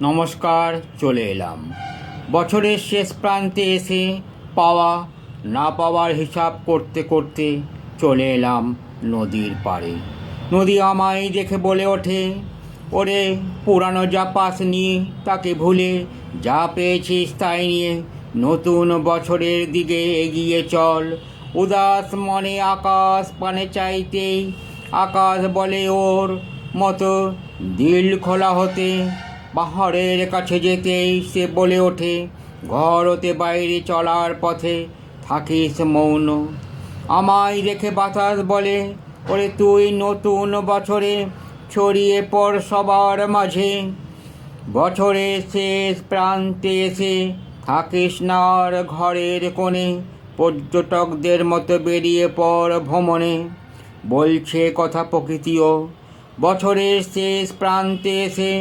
নমস্কার, চলে এলাম বছরের শেষ প্রান্তে এসে পাওয়া না পাওয়ার হিসাব করতে করতে চলে এলাম নদীর পাড়ে। নদী আমায় দেখে বলে ওঠে, ওরে পুরানো যা পাস নিয়ে তাকে ভুলে যা পেয়েছিস তাই নিয়ে নতুন বছরের দিকে এগিয়ে চল। উদাস মনে আকাশ পানে চাইতেই আকাশ বলে ওর মতো দিল খোলা হতে। পাহাড়ের কাছে যেতেই সে বলে ওঠে, ঘর হতে বাইরে চলার পথে থাকিস মৌন। আমায় দেখে বাতাস বলে, ওরে তুই নতুন বছরে ছড়িয়ে পড় সবার মাঝে। বছরের শেষ প্রান্তে এসে থাকিস না আর ঘরের কোণে, পর্যটকদের মতো বেরিয়ে পড় ভ্রমণে। বলছে কথা প্রকৃতিও বছরের শেষ প্রান্তে এসে